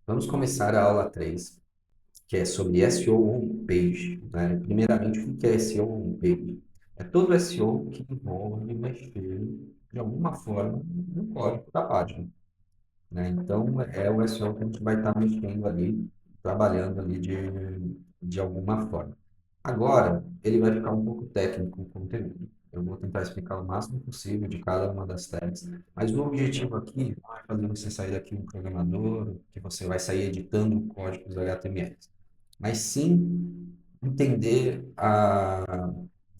Vamos começar a aula 3, que é sobre SEO Homepage, né? Primeiramente, o que é SEO Homepage? É todo SEO que envolve mexer de alguma forma no código da página, né? Então, é o SEO que a gente vai estar mexendo ali, trabalhando ali de alguma forma. Agora, ele vai ficar um pouco técnico o conteúdo. Eu vou tentar explicar o máximo possível de cada uma das tags, mas o objetivo aqui não é fazer você sair daqui um programador, que você vai sair editando códigos HTML, mas sim entender a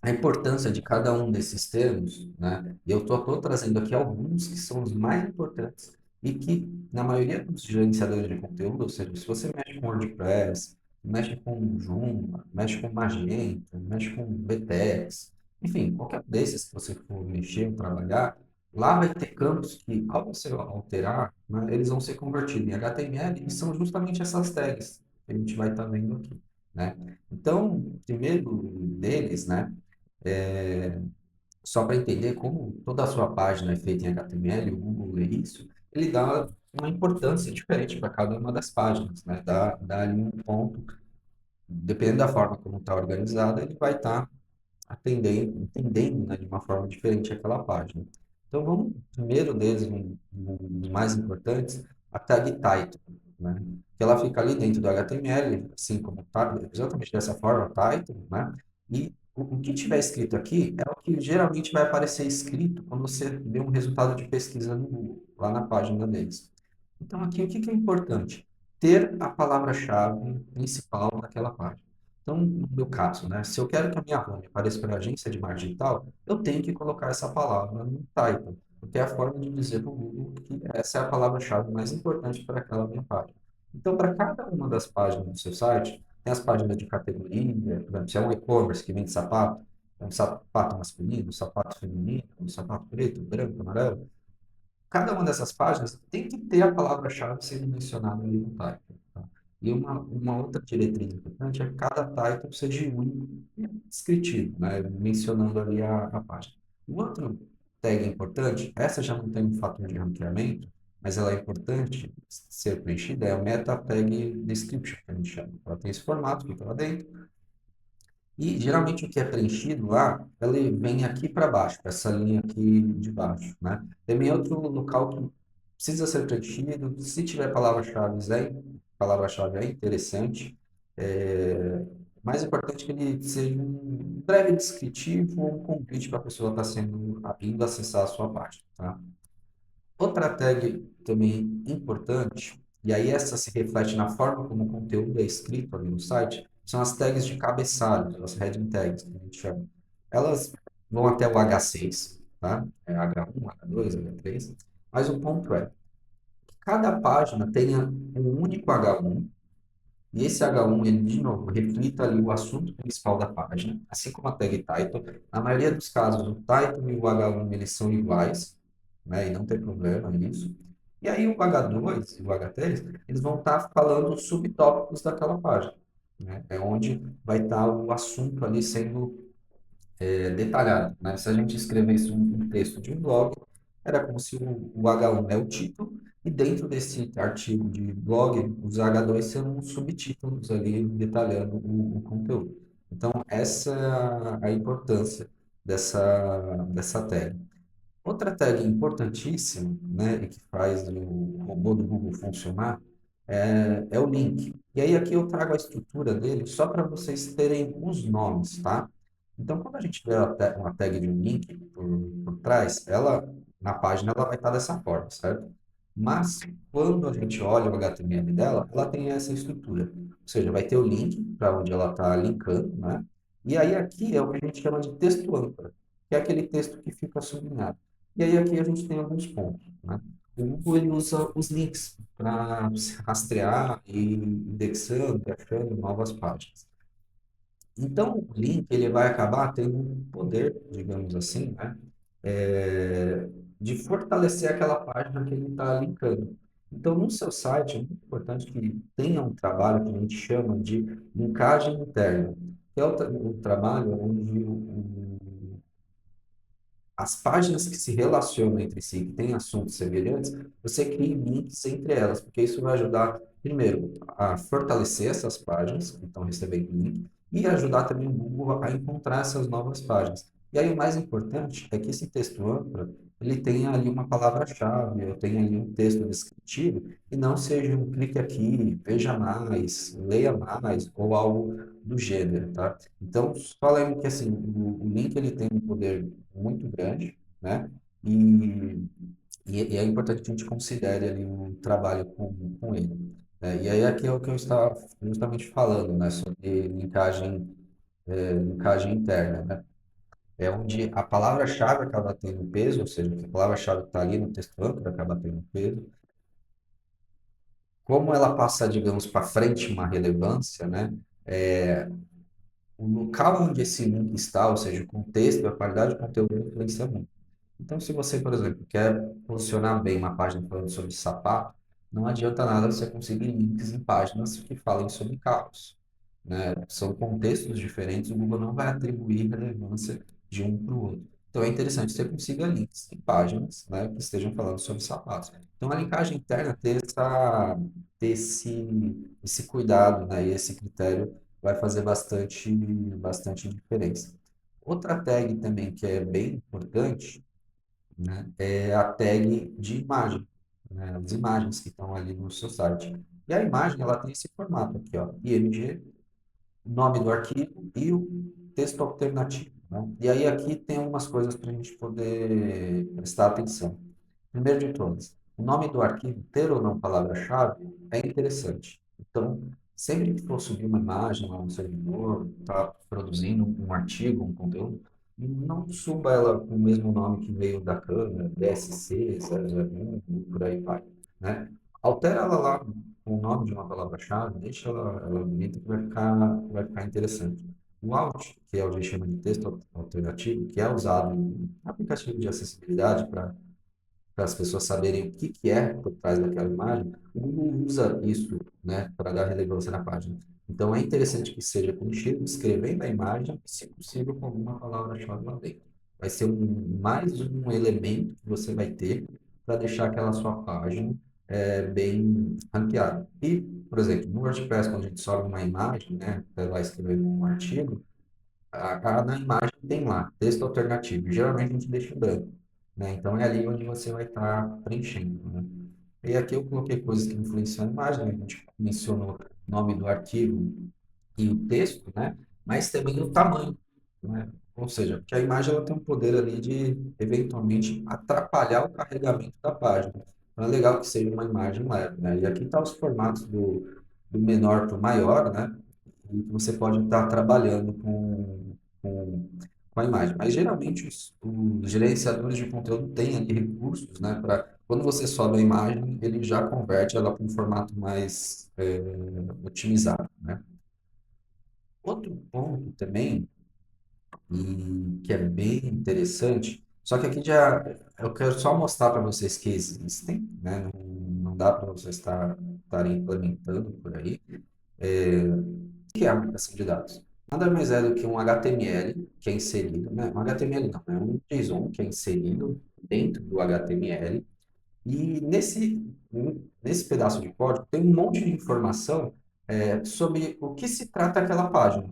importância de cada um desses termos, né? E eu estou trazendo aqui alguns que são os mais importantes e que, na maioria dos gerenciadores de conteúdo, ou seja, se você mexe com WordPress, mexe com Joomla, mexe com Magento, mexe com Vtex, enfim, qualquer desses que você for mexer ou trabalhar, lá vai ter campos que, ao você alterar, né, eles vão ser convertidos em HTML e são justamente essas tags que a gente vai estar vendo aqui, né? Então, o primeiro deles, né, só para entender como toda a sua página é feita em HTML, o Google lê isso, ele dá uma importância diferente para cada uma das páginas, né? Dá ali um ponto, dependendo da forma como está organizada, ele vai estar entendendo, né, de uma forma diferente aquela página. Então, vamos, primeiro deles, um dos mais importantes, a tag title, né? Que ela fica ali dentro do HTML, assim como tá, exatamente dessa forma, title, né? E o que tiver escrito aqui é o que geralmente vai aparecer escrito quando você vê um resultado de pesquisa no Google, lá na página deles. Então, aqui, o que que é importante? Ter a palavra-chave principal daquela página. Então, no meu caso, né, se eu quero que a minha home apareça para a agência de marketing digital, eu tenho que colocar essa palavra no title, porque é a forma de dizer para o Google que essa é a palavra-chave mais importante para aquela minha página. Então, para cada uma das páginas do seu site, tem as páginas de categoria, por exemplo, se é um e-commerce que vende sapato, é um sapato masculino, um sapato feminino, um sapato preto, branco, amarelo, cada uma dessas páginas tem que ter a palavra-chave sendo mencionada ali no title. Tá? E uma outra diretriz importante é que cada title seja único e descritivo, né? Mencionando ali a página. O outro tag importante, essa já não tem um fator de ranqueamento, mas ela é importante ser preenchida, é o meta tag description, que a gente chama. Ela tem esse formato, fica lá dentro, e geralmente o que é preenchido lá, ele vem aqui para baixo, para essa linha aqui de baixo, né? Também é outro local que precisa ser preenchido. Se tiver palavra-chave é interessante. É, mais importante é que ele seja um breve descritivo ou um convite para a pessoa estar sendo indo acessar a sua página, tá? Outra tag também importante, e aí essa se reflete na forma como o conteúdo é escrito ali no site, são as tags de cabeçalho, as heading tags, que a gente chama. Elas vão até o H6, tá? É H1, H2, H3, mas o ponto é que cada página tenha um único H1, e esse H1, ele, de novo, reflita ali o assunto principal da página, assim como a tag title. Na maioria dos casos, o title e o H1, eles são iguais, né? E não tem problema nisso. E aí o H2 e o H3, eles vão estar falando os subtópicos daquela página, né? É onde vai estar o assunto ali sendo detalhado, né? Se a gente escrevesse um texto de um blog, era como se o H1 é o título, e dentro desse artigo de blog, os H2 serão os subtítulos ali detalhando o conteúdo. Então, essa é a importância dessa tag. Outra tag importantíssima, né, e que faz o robô do Google funcionar, é o link. E aí aqui eu trago a estrutura dele só para vocês terem os nomes, tá? Então, quando a gente vê uma tag de um link por trás, ela, na página, ela vai estar dessa forma, certo? Mas, quando a gente olha o HTML dela, ela tem essa estrutura. Ou seja, vai ter o link para onde ela está linkando, né? E aí aqui é o que a gente chama de texto âncora, que é aquele texto que fica sublinhado. E aí aqui a gente tem alguns pontos, né? O Google ele usa os links para rastrear e indexando, e achando novas páginas. Então, o link ele vai acabar tendo um poder, digamos assim, né? De fortalecer aquela página que ele está linkando. Então, no seu site é muito importante que tenha um trabalho que a gente chama de linkagem interna, que é o trabalho onde as páginas que se relacionam entre si, que têm assuntos semelhantes, você cria links entre elas, porque isso vai ajudar, primeiro, a fortalecer essas páginas que estão recebendo link e ajudar também o Google a encontrar essas novas páginas. E aí o mais importante é que esse texto âncora, ele tenha ali uma palavra-chave, eu tenha ali um texto descritivo, e não seja um clique aqui, veja mais, leia mais, ou algo do gênero, tá? Então, só lembro que assim, o link ele tem um poder muito grande, né? E, e é importante que a gente considere ali o trabalho com ele, né? E aí aqui é o que eu estava justamente falando, né? Sobre linkagem, linkagem interna, né? É onde a palavra-chave acaba tendo peso, ou seja, a palavra-chave que está ali no texto âncora acaba tendo peso. Como ela passa, digamos, para frente uma relevância, né? O local onde esse link está, ou seja, o contexto, a qualidade do conteúdo influencia muito. Então, se você, por exemplo, quer posicionar bem uma página falando sobre sapato, não adianta nada você conseguir links em páginas que falem sobre carros, né? São contextos diferentes, o Google não vai atribuir relevância de um para o outro. Então, é interessante que você consiga links em páginas, né, que estejam falando sobre sapatos. Então, a linkagem interna ter esse cuidado, né, e esse critério vai fazer bastante diferença. Outra tag também que é bem importante, né, é a tag de imagem, né, as imagens que estão ali no seu site. E a imagem, ela tem esse formato aqui, ó, IMG, o nome do arquivo e o texto alternativo, né? E aí aqui tem algumas coisas para a gente poder prestar atenção. Primeiro de todas, o nome do arquivo, ter ou não palavra-chave, é interessante. Então, sempre que for subir uma imagem a um servidor, está produzindo um artigo, um conteúdo, não suba ela com o mesmo nome que veio da câmera, DSC, 001, por aí vai, né? Altera ela lá com o nome de uma palavra-chave, deixa ela bonita que vai ficar interessante. O Alt, que é o que a gente chama de texto alternativo, que é usado em aplicativo de acessibilidade para as pessoas saberem o que, que é por trás daquela imagem, o Google usa isso, né, para dar relevância na página. Então, é interessante que seja preenchido escrevendo a imagem, e, se possível, com alguma palavra-chave lá dentro. Vai ser mais um elemento que você vai ter para deixar aquela sua página bem ranqueada. E, por exemplo, no WordPress, quando a gente sobe uma imagem, né, você vai escrever um artigo, na imagem tem lá, texto alternativo. Geralmente a gente deixa em branco, né? Então é ali onde você vai estar preenchendo, né? E aqui eu coloquei coisas que influenciam a imagem, né? A gente mencionou o nome do arquivo e o texto, né? Mas também o tamanho, né? Ou seja, porque a imagem ela tem um poder ali de eventualmente atrapalhar o carregamento da página. Então é legal que seja uma imagem leve, né? E aqui tá os formatos do menor para o maior, né? E que você pode estar trabalhando com, com a imagem. Mas geralmente os gerenciadores de conteúdo têm ali recursos, né? Para quando você sobe a imagem, ele já converte ela para um formato mais otimizado, né? Outro ponto também, e que é bem interessante, só que aqui já eu quero só mostrar para vocês que existem, né? Não dá para vocês estarem implementando por aí. O que é a marcação de dados? Nada mais é do que um HTML que é inserido, né? Um HTML não, é um JSON que é inserido dentro do HTML, e nesse pedaço de código tem um monte de informação sobre o que se trata aquela página.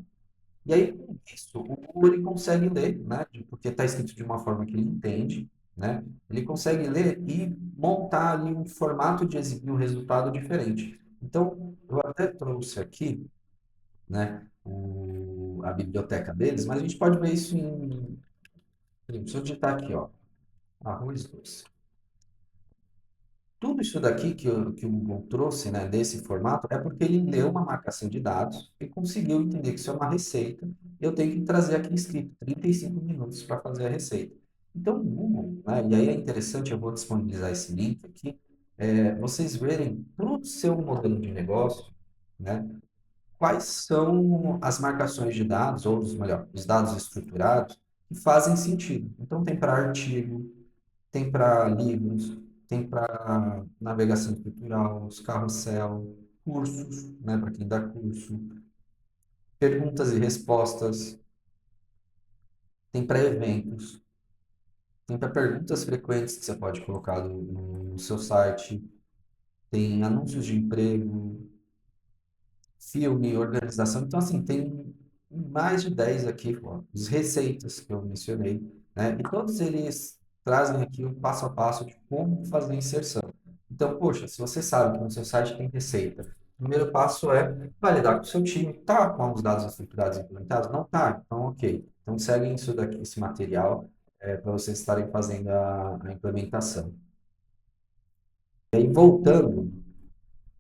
E aí, com isso, o Google ele consegue ler, né? Porque está escrito de uma forma que ele entende, né? Ele consegue ler e montar ali um formato de exibir um resultado diferente. Então, eu até trouxe aqui, né, a biblioteca deles, mas a gente pode ver isso por exemplo, se eu digitar aqui, ó, arroz doce. Tudo isso daqui que o Google trouxe, né, desse formato, é porque ele leu uma marcação de dados e conseguiu entender que isso é uma receita. Eu tenho que trazer aqui escrito 35 minutos para fazer a receita. Então, o Google, né, e aí é interessante, eu vou disponibilizar esse link aqui, vocês verem para o seu modelo de negócio, né, quais são as marcações de dados, ou melhor, os dados estruturados, que fazem sentido. Então, tem para artigo, tem para livros, tem para navegação estrutural, os carrossel, cursos, né, para quem dá curso, perguntas e respostas, tem para eventos. tem para perguntas frequentes que você pode colocar no seu site, tem anúncios de emprego, filme, organização. Então, assim, tem mais de 10 aqui, ó, as receitas que eu mencionei, né? E todos eles trazem aqui um passo a passo de como fazer a inserção. Então, poxa, se você sabe que no seu site tem receita, o primeiro passo é validar com o seu time. Tá com os dados estruturados e implementados? Não tá? Então, ok. Então, seguem isso daqui, esse material, para vocês estarem fazendo a implementação. E aí, voltando,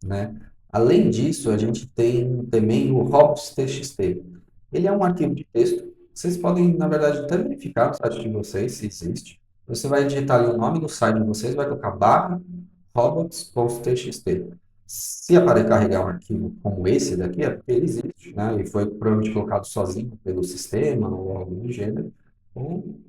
né? Além disso, a gente tem também o robots.txt. Ele é um arquivo de texto. Vocês podem, na verdade, até verificar no site de vocês se existe. Você vai digitar ali o nome do site de vocês, vai colocar barra robots.txt. Se aparecer carregar um arquivo como esse daqui, é porque ele existe, né? E foi provavelmente colocado sozinho pelo sistema ou algo do gênero. Ou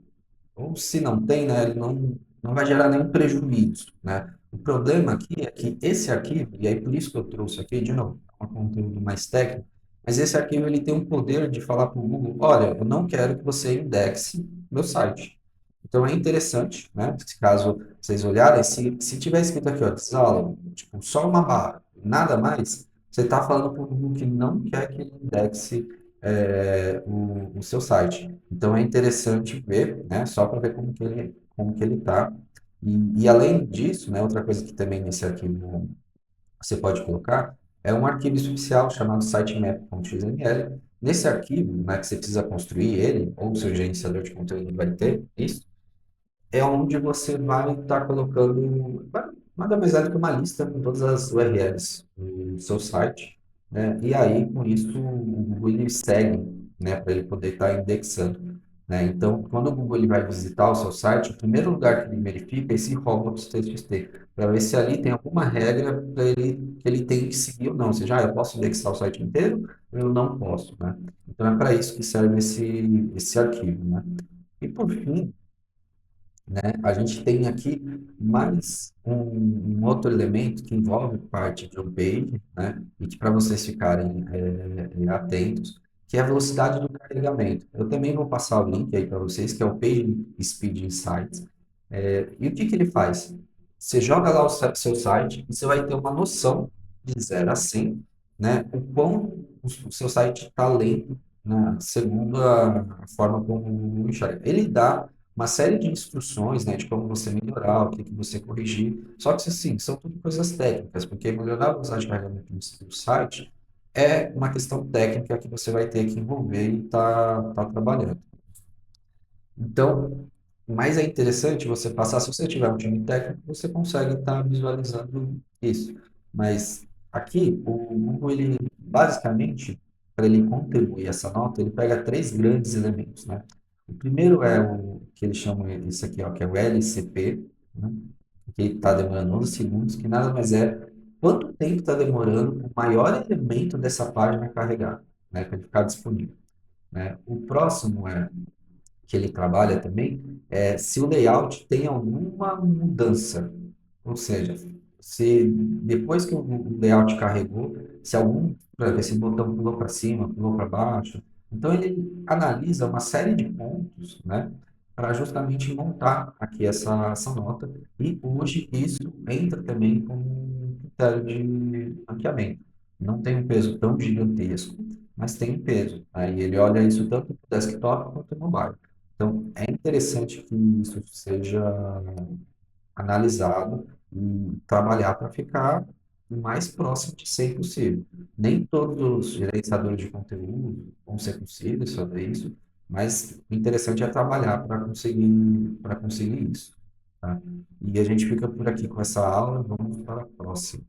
ou se não tem, né, ele não vai gerar nenhum prejuízo, né? O problema aqui é que esse arquivo, e aí por isso que eu trouxe aqui, de novo, é um conteúdo mais técnico, mas esse arquivo ele tem o poder de falar para o Google, olha, eu não quero que você indexe meu site. Então é interessante, né? Se caso vocês olharem, se tiver escrito aqui, ó, desaula, tipo, só uma barra, nada mais, você está falando para o Google que não quer que ele indexe o seu site. Então é interessante ver, né? Só para ver como que ele está. E além disso, né? Outra coisa que também nesse arquivo você pode colocar é um arquivo especial chamado sitemap.xml. Nesse arquivo, né, que você precisa construir ele, ou o seu gerenciador de conteúdo vai ter isso, é onde você vai estar colocando, nada mais é do que uma lista com todas as URLs do seu site, né? E aí, com isso, o Google ele segue, né, para ele poder estar indexando, né? Então, quando o Google ele vai visitar o seu site, o primeiro lugar que ele verifica é esse robots.txt, para ver se ali tem alguma regra para ele que ele tem que seguir ou não. Ou seja, eu posso indexar o site inteiro, ou eu não posso, né? Então, é para isso que serve esse arquivo, né? E por fim, né? A gente tem aqui mais um outro elemento que envolve parte de homepage, né? E que para vocês ficarem atentos, que é a velocidade do carregamento. Eu também vou passar o link aí para vocês, que é o Page Speed Insights. E o que que ele faz? Você joga lá o seu site e você vai ter uma noção de 0 a 100, né? O quão o seu site está lento, né? Segundo a forma como o enxerga. Ele dá uma série de instruções, né, de como você melhorar, o que que você corrigir. Só que, assim, são tudo coisas técnicas, porque melhorar a velocidade de carregamento do site é uma questão técnica que você vai ter que envolver e tá trabalhando. Então, mas é interessante você passar, se você tiver um time técnico, você consegue estar visualizando isso. Mas aqui, o Google, ele, basicamente, para ele contribuir essa nota, ele pega três grandes elementos, né? O primeiro é o que eles chamam, isso aqui, ó, que é o LCP, né? Que está demorando 11 segundos, que nada mais é quanto tempo está demorando o maior elemento dessa página carregar, né? Para ele ficar disponível, né? O próximo é que ele trabalha também, se o layout tem alguma mudança. Ou seja, se depois que o layout carregou, se algum, para ver se o botão pulou para cima, pulou para baixo. Então ele analisa uma série de pontos, né, para justamente montar aqui essa nota. E hoje isso entra também como um critério de ranqueamento. Não tem um peso tão gigantesco, mas tem um peso. Aí ele olha isso tanto no desktop quanto no mobile. Então, é interessante que isso seja analisado e trabalhar para ficar o mais próximo de 100 possível. Nem todos os gerenciadores de conteúdo vão ser possíveis fazer isso, mas o interessante é trabalhar para conseguir isso, tá? E a gente fica por aqui com essa aula, vamos para a próxima.